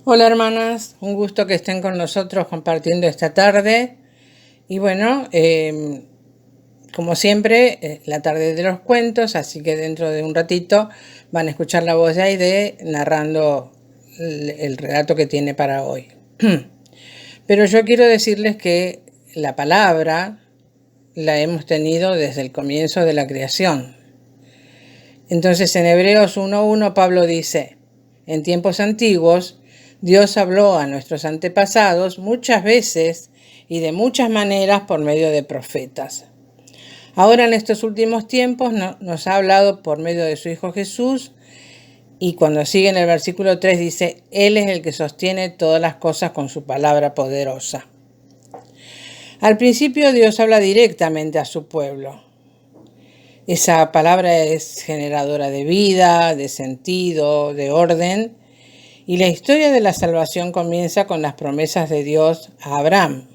Hola hermanas, un gusto que estén con nosotros compartiendo esta tarde. Y bueno, como siempre, la tarde de los cuentos, así que dentro de un ratito van a escuchar la voz de Aide narrando el relato que tiene para hoy. Pero yo quiero decirles que la palabra la hemos tenido desde el comienzo de la creación. Entonces en Hebreos 1:1 Pablo dice: en tiempos antiguos Dios habló a nuestros antepasados muchas veces y de muchas maneras por medio de profetas. Ahora en estos últimos tiempos nos ha hablado por medio de su Hijo Jesús, y cuando sigue en el versículo 3 dice: Él es el que sostiene todas las cosas con su palabra poderosa. Al principio Dios habla directamente a su pueblo. Esa palabra es generadora de vida, de sentido, de orden, y la historia de la salvación comienza con las promesas de Dios a Abraham.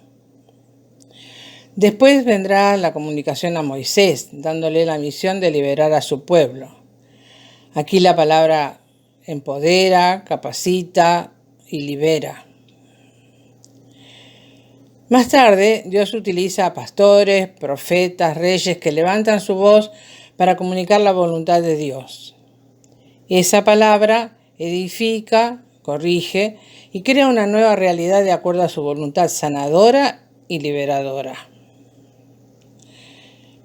Después vendrá la comunicación a Moisés, dándole la misión de liberar a su pueblo. Aquí la palabra empodera, capacita y libera. Más tarde, Dios utiliza a pastores, profetas, reyes que levantan su voz para comunicar la voluntad de Dios. Esa palabra edifica, corrige y crea una nueva realidad de acuerdo a su voluntad sanadora y liberadora.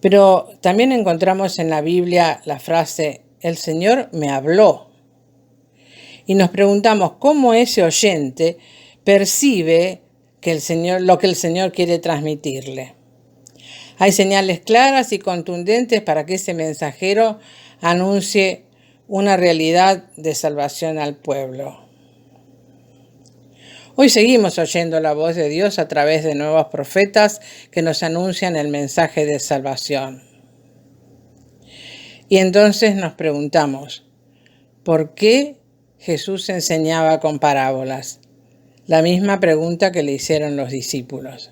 Pero también encontramos en la Biblia la frase: el Señor me habló. Y nos preguntamos cómo ese oyente percibe lo que el Señor quiere transmitirle. Hay señales claras y contundentes para que ese mensajero anuncie una realidad de salvación al pueblo. Hoy seguimos oyendo la voz de Dios a través de nuevos profetas que nos anuncian el mensaje de salvación. Y entonces nos preguntamos, ¿por qué Jesús enseñaba con parábolas? La misma pregunta que le hicieron los discípulos.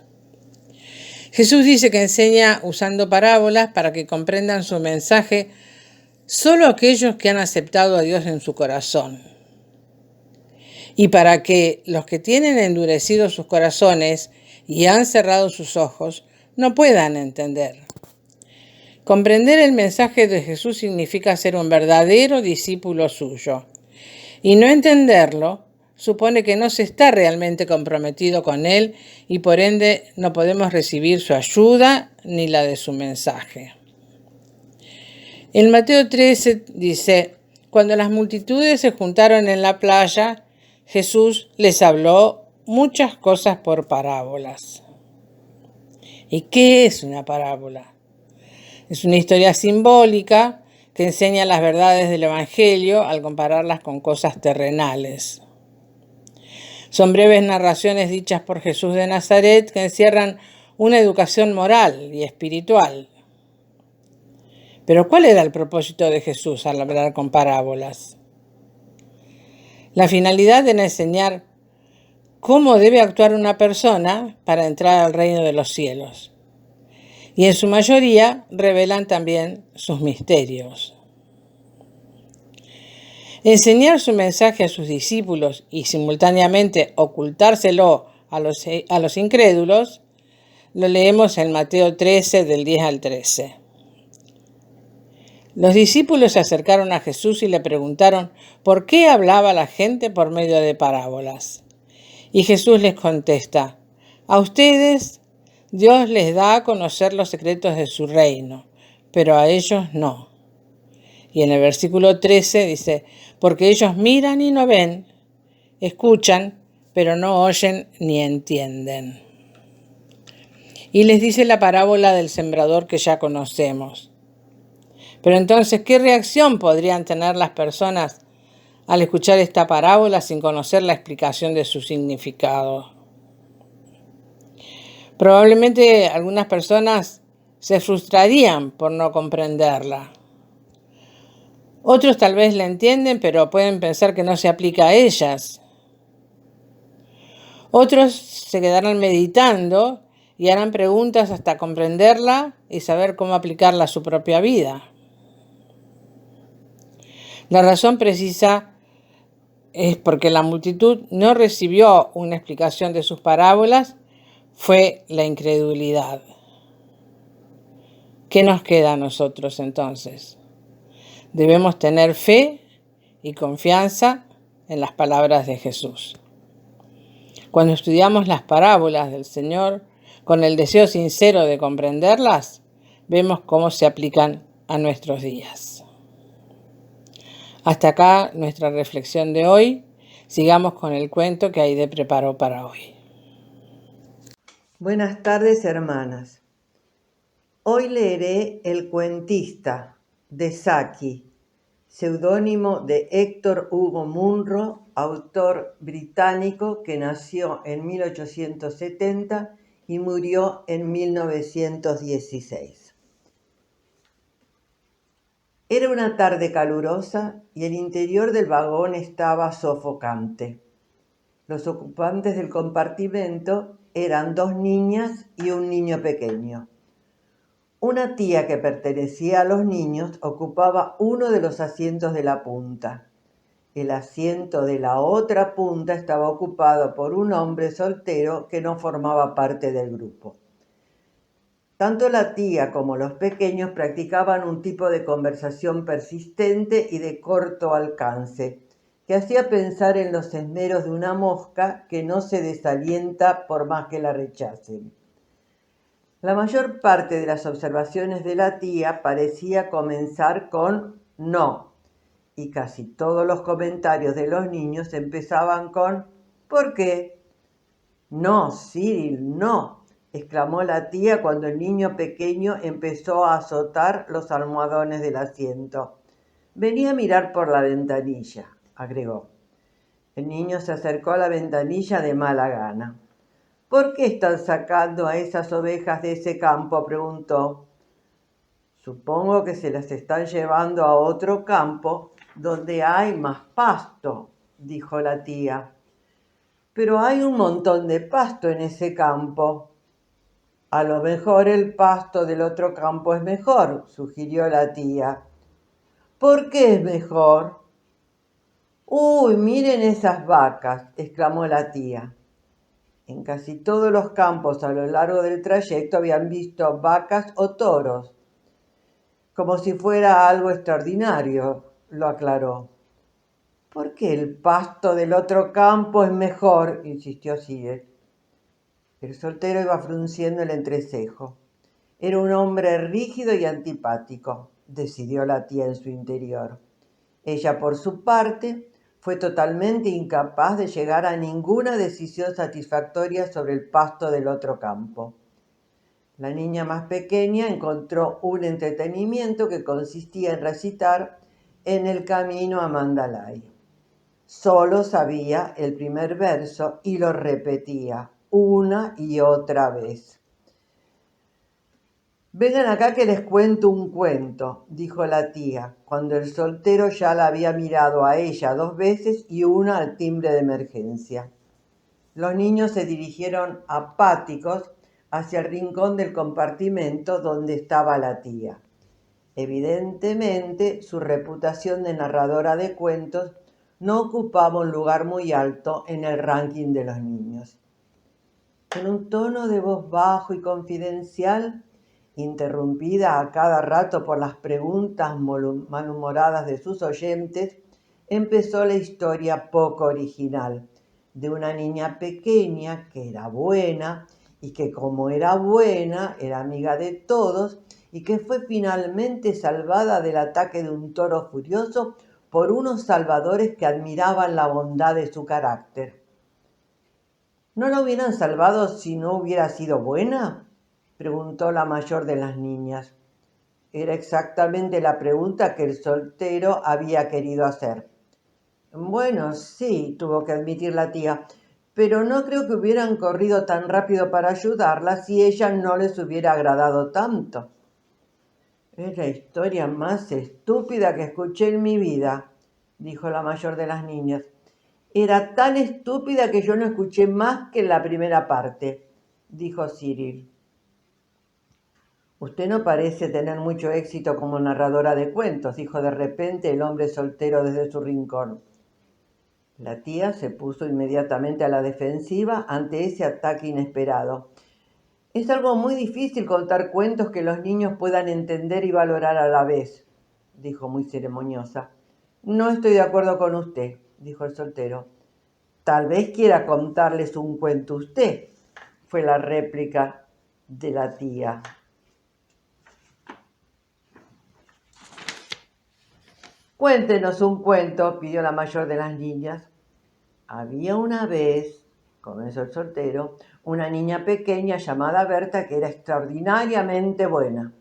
Jesús dice que enseña usando parábolas para que comprendan su mensaje solo aquellos que han aceptado a Dios en su corazón. Y para que los que tienen endurecidos sus corazones y han cerrado sus ojos no puedan entender. Comprender el mensaje de Jesús significa ser un verdadero discípulo suyo. Y no entenderlo supone que no se está realmente comprometido con Él y por ende no podemos recibir su ayuda ni la de su mensaje. En Mateo 13 dice: cuando las multitudes se juntaron en la playa, Jesús les habló muchas cosas por parábolas. ¿Y qué es una parábola? Es una historia simbólica que enseña las verdades del Evangelio al compararlas con cosas terrenales. Son breves narraciones dichas por Jesús de Nazaret que encierran una educación moral y espiritual. Pero ¿cuál era el propósito de Jesús al hablar con parábolas? La finalidad era enseñar cómo debe actuar una persona para entrar al reino de los cielos. Y en su mayoría revelan también sus misterios. Enseñar su mensaje a sus discípulos y simultáneamente ocultárselo a los incrédulos, lo leemos en Mateo 13, del 10 al 13. Los discípulos se acercaron a Jesús y le preguntaron por qué hablaba la gente por medio de parábolas. Y Jesús les contesta: a ustedes Dios les da a conocer los secretos de su reino, pero a ellos no. Y en el versículo 13 dice: porque ellos miran y no ven, escuchan, pero no oyen ni entienden. Y les dice la parábola del sembrador que ya conocemos. Pero entonces, ¿qué reacción podrían tener las personas al escuchar esta parábola sin conocer la explicación de su significado? Probablemente algunas personas se frustrarían por no comprenderla. Otros tal vez la entienden, pero pueden pensar que no se aplica a ellas. Otros se quedarán meditando y harán preguntas hasta comprenderla y saber cómo aplicarla a su propia vida. La razón precisa es porque la multitud no recibió una explicación de sus parábolas, fue la incredulidad. ¿Qué nos queda a nosotros entonces? Debemos tener fe y confianza en las palabras de Jesús. Cuando estudiamos las parábolas del Señor con el deseo sincero de comprenderlas, vemos cómo se aplican a nuestros días. Hasta acá nuestra reflexión de hoy. Sigamos con el cuento que Aide preparó para hoy. Buenas tardes, hermanas. Hoy leeré El cuentista de Saki, seudónimo de Héctor Hugo Munro, autor británico que nació en 1870 y murió en 1916. Era una tarde calurosa y el interior del vagón estaba sofocante. Los ocupantes del compartimento eran 2 niñas y un niño pequeño. Una tía que pertenecía a los niños ocupaba uno de los asientos de la punta. El asiento de la otra punta estaba ocupado por un hombre soltero que no formaba parte del grupo. Tanto la tía como los pequeños practicaban un tipo de conversación persistente y de corto alcance, que hacía pensar en los esmeros de una mosca que no se desalienta por más que la rechacen. La mayor parte de las observaciones de la tía parecía comenzar con no, y casi todos los comentarios de los niños empezaban con ¿por qué? No, Cyril, no, exclamó la tía cuando el niño pequeño empezó a azotar los almohadones del asiento. Vení a mirar por la ventanilla, agregó. El niño se acercó a la ventanilla de mala gana. ¿Por qué están sacando a esas ovejas de ese campo?, preguntó. Supongo que se las están llevando a otro campo donde hay más pasto, dijo la tía. Pero hay un montón de pasto en ese campo. A lo mejor el pasto del otro campo es mejor, sugirió la tía. ¿Por qué es mejor? ¡Uy, miren esas vacas!, exclamó la tía. En casi todos los campos a lo largo del trayecto habían visto vacas o toros, como si fuera algo extraordinario, lo aclaró. ¿Por qué el pasto del otro campo es mejor?, insistió Cyril. El soltero iba frunciendo el entrecejo. Era un hombre rígido y antipático, decidió la tía en su interior. Ella, por su parte, fue totalmente incapaz de llegar a ninguna decisión satisfactoria sobre el pasto del otro campo. La niña más pequeña encontró un entretenimiento que consistía en recitar En el camino a Mandalay. Solo sabía el primer verso y lo repetía una y otra vez. Vengan acá que les cuento un cuento, dijo la tía, cuando el soltero ya la había mirado a ella 2 veces y una al timbre de emergencia. Los niños se dirigieron apáticos hacia el rincón del compartimento donde estaba la tía. Evidentemente, su reputación de narradora de cuentos no ocupaba un lugar muy alto en el ranking de los niños. En un tono de voz bajo y confidencial, interrumpida a cada rato por las preguntas malhumoradas de sus oyentes, empezó la historia poco original de una niña pequeña que era buena y que como era buena era amiga de todos y que fue finalmente salvada del ataque de un toro furioso por unos salvadores que admiraban la bondad de su carácter. ¿No la hubieran salvado si no hubiera sido buena?, preguntó la mayor de las niñas. Era exactamente la pregunta que el soltero había querido hacer. Bueno, sí, tuvo que admitir la tía, pero no creo que hubieran corrido tan rápido para ayudarla si ella no les hubiera agradado tanto. Es la historia más estúpida que escuché en mi vida, dijo la mayor de las niñas. Era tan estúpida que yo no escuché más que la primera parte, dijo Cyril. Usted no parece tener mucho éxito como narradora de cuentos, dijo de repente el hombre soltero desde su rincón. La tía se puso inmediatamente a la defensiva ante ese ataque inesperado. Es algo muy difícil contar cuentos que los niños puedan entender y valorar a la vez, dijo muy ceremoniosa. No estoy de acuerdo con usted, dijo el soltero. Tal vez quiera contarles un cuento usted, fue la réplica de la tía. Cuéntenos un cuento, pidió la mayor de las niñas. Había una vez, comenzó el soltero, una niña pequeña llamada Berta que era extraordinariamente buena.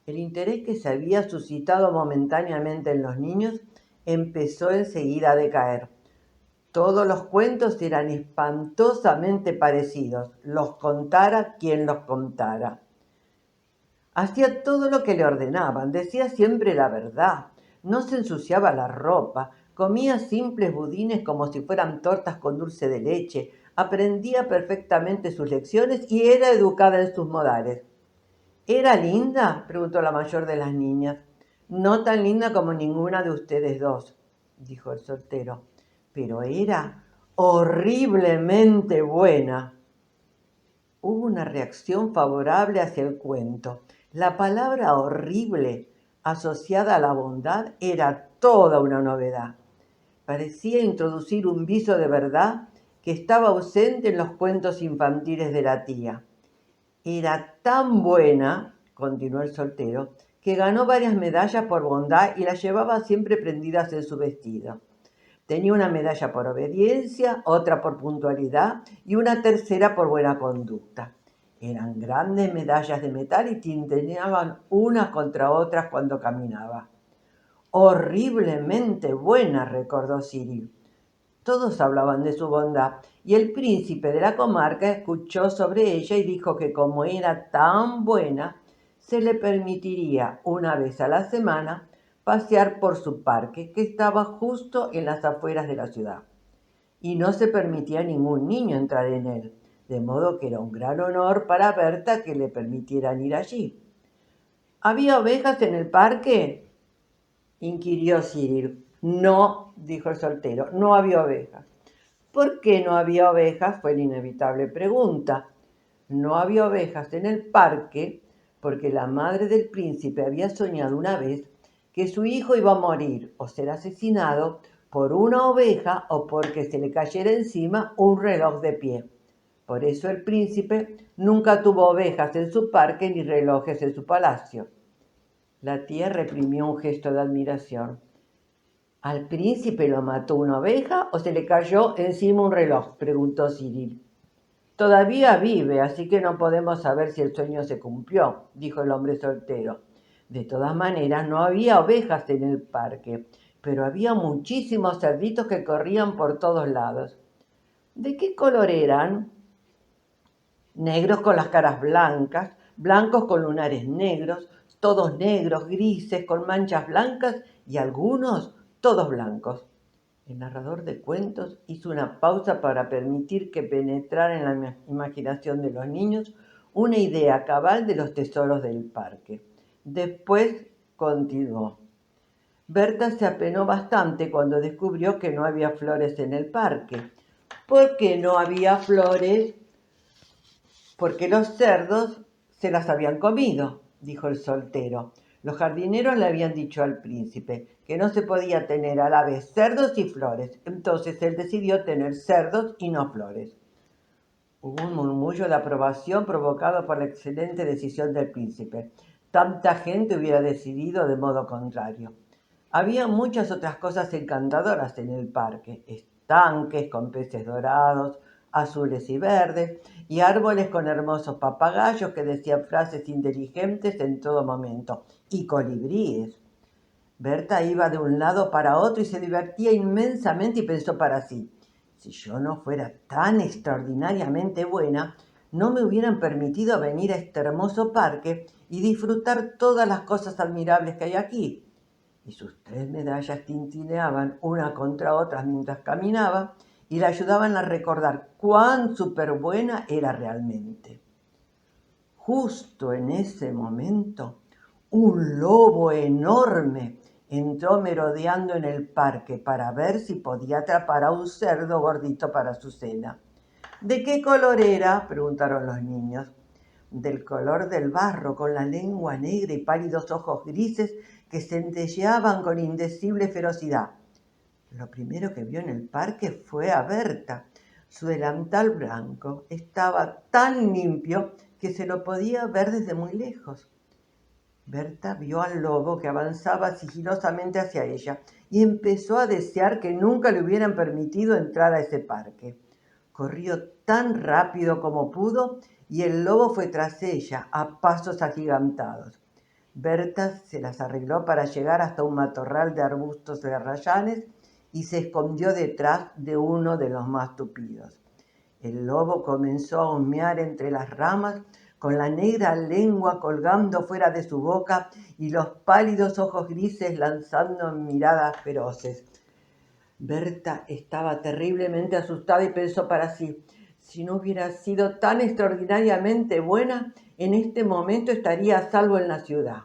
El interés que se había suscitado momentáneamente en los niños empezó enseguida a decaer. Todos los cuentos eran espantosamente parecidos, los contara quien los contara. Hacía todo lo que le ordenaban, decía siempre la verdad, no se ensuciaba la ropa, comía simples budines como si fueran tortas con dulce de leche, aprendía perfectamente sus lecciones y era educada en sus modales. ¿Era linda?, preguntó la mayor de las niñas. No tan linda como ninguna de ustedes dos, dijo el soltero, pero era horriblemente buena. Hubo una reacción favorable hacia el cuento. La palabra horrible, asociada a la bondad, era toda una novedad. Parecía introducir un viso de verdad que estaba ausente en los cuentos infantiles de la tía. Era tan buena, continuó el soltero, que ganó varias medallas por bondad y las llevaba siempre prendidas en su vestido. Tenía una medalla por obediencia, otra por puntualidad y una tercera por buena conducta. Eran grandes medallas de metal y tintineaban unas contra otras cuando caminaba. Horriblemente buena, recordó Cyril. Todos hablaban de su bondad y el príncipe de la comarca escuchó sobre ella y dijo que como era tan buena, se le permitiría una vez a la semana pasear por su parque, que estaba justo en las afueras de la ciudad. Y no se permitía a ningún niño entrar en él, de modo que era un gran honor para Berta que le permitieran ir allí. ¿Había ovejas en el parque?, inquirió Cyril. No, dijo el soltero, no había ovejas. ¿Por qué no había ovejas?, fue la inevitable pregunta. No había ovejas en el parque porque la madre del príncipe había soñado una vez que su hijo iba a morir o ser asesinado por una oveja o porque se le cayera encima un reloj de pie. Por eso el príncipe nunca tuvo ovejas en su parque ni relojes en su palacio. La tía reprimió un gesto de admiración. ¿Al príncipe lo mató una oveja o se le cayó encima un reloj?, preguntó Cyril. Todavía vive, así que no podemos saber si el sueño se cumplió, dijo el hombre soltero. De todas maneras, no había ovejas en el parque, pero había muchísimos cerditos que corrían por todos lados. ¿De qué color eran? Negros con las caras blancas, blancos con lunares negros, todos negros, grises, con manchas blancas y algunos todos blancos. El narrador de cuentos hizo una pausa para permitir que penetrara en la imaginación de los niños una idea cabal de los tesoros del parque. Después continuó. Berta se apenó bastante cuando descubrió que no había flores en el parque. ¿Por qué no había flores? Porque los cerdos se las habían comido, dijo el soltero. Los jardineros le habían dicho al príncipe que no se podía tener a la vez cerdos y flores. Entonces él decidió tener cerdos y no flores. Hubo un murmullo de aprobación provocado por la excelente decisión del príncipe. Tanta gente hubiera decidido de modo contrario. Había muchas otras cosas encantadoras en el parque. Estanques con peces dorados, azules y verdes, y árboles con hermosos papagayos que decían frases inteligentes en todo momento, y colibríes. Berta iba de un lado para otro y se divertía inmensamente y pensó para sí: si yo no fuera tan extraordinariamente buena, no me hubieran permitido venir a este hermoso parque y disfrutar todas las cosas admirables que hay aquí. Y sus 3 medallas tintineaban una contra otras mientras caminaba y le ayudaban a recordar cuán superbuena era realmente. Justo en ese momento, un lobo enorme entró merodeando en el parque para ver si podía atrapar a un cerdo gordito para su cena. ¿De qué color era?, preguntaron los niños. Del color del barro, con la lengua negra y pálidos ojos grises que centelleaban con indecible ferocidad. Lo primero que vio en el parque fue a Berta. Su delantal blanco estaba tan limpio que se lo podía ver desde muy lejos. Berta vio al lobo que avanzaba sigilosamente hacia ella y empezó a desear que nunca le hubieran permitido entrar a ese parque. Corrió tan rápido como pudo y el lobo fue tras ella a pasos agigantados. Berta se las arregló para llegar hasta un matorral de arbustos de rayanes y se escondió detrás de uno de los más tupidos. El lobo comenzó a humear entre las ramas, con la negra lengua colgando fuera de su boca y los pálidos ojos grises lanzando miradas feroces. Berta estaba terriblemente asustada y pensó para sí: si no hubiera sido tan extraordinariamente buena, en este momento estaría a salvo en la ciudad.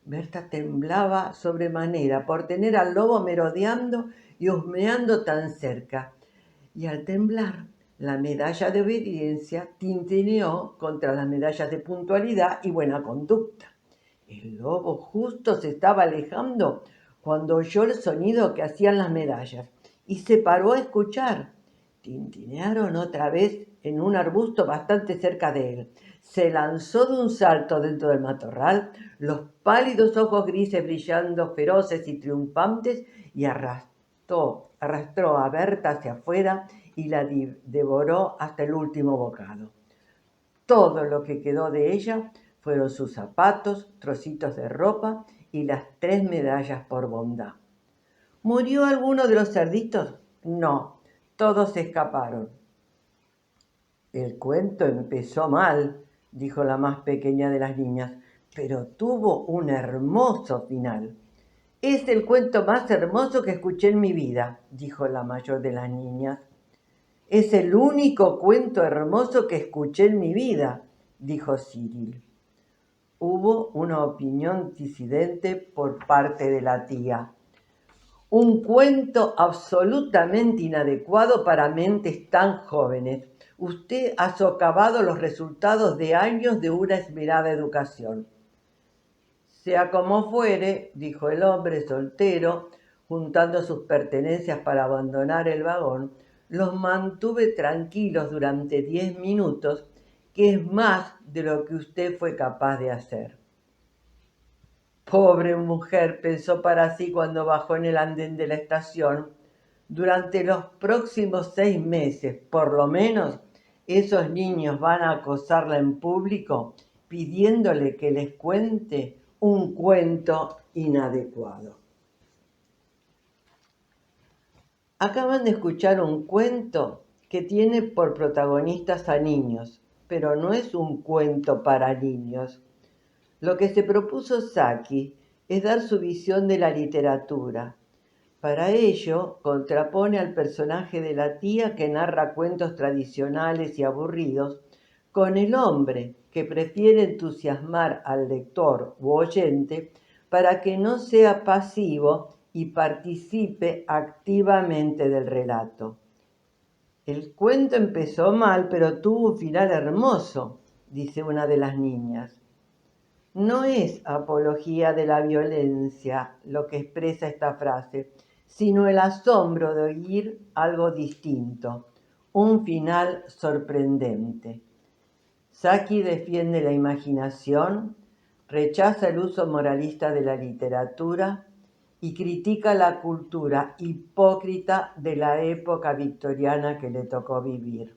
Berta temblaba sobremanera por tener al lobo merodeando y husmeando tan cerca, y al temblar, la medalla de obediencia tintineó contra las medallas de puntualidad y buena conducta. El lobo justo se estaba alejando cuando oyó el sonido que hacían las medallas y se paró a escuchar. Tintinearon otra vez en un arbusto bastante cerca de él. Se lanzó de un salto dentro del matorral, los pálidos ojos grises brillando feroces y triunfantes, y arrastró a Berta hacia afuera y la devoró hasta el último bocado. Todo lo que quedó de ella fueron sus zapatos, trocitos de ropa y las 3 medallas por bondad. ¿Murió alguno de los cerditos? No, todos se escaparon. El cuento empezó mal, dijo la más pequeña de las niñas, pero tuvo un hermoso final. Es el cuento más hermoso que escuché en mi vida, dijo la mayor de las niñas. Es el único cuento hermoso que escuché en mi vida, dijo Cyril. Hubo una opinión disidente por parte de la tía. Un cuento absolutamente inadecuado para mentes tan jóvenes. Usted ha socavado los resultados de años de una esmerada educación. Sea como fuere, dijo el hombre soltero, juntando sus pertenencias para abandonar el vagón, los mantuve tranquilos durante 10 minutos, que es más de lo que usted fue capaz de hacer. Pobre mujer, pensó para sí cuando bajó en el andén de la estación. Durante los próximos 6 meses, por lo menos, esos niños van a acosarla en público pidiéndole que les cuente un cuento inadecuado. Acaban de escuchar un cuento que tiene por protagonistas a niños, pero no es un cuento para niños. Lo que se propuso Saki es dar su visión de la literatura. Para ello, contrapone al personaje de la tía que narra cuentos tradicionales y aburridos con el hombre que prefiere entusiasmar al lector u oyente para que no sea pasivo y participe activamente del relato. El cuento empezó mal, pero tuvo un final hermoso, dice una de las niñas. No es apología de la violencia lo que expresa esta frase, sino el asombro de oír algo distinto, un final sorprendente. Saki defiende la imaginación, rechaza el uso moralista de la literatura y critica la cultura hipócrita de la época victoriana que le tocó vivir.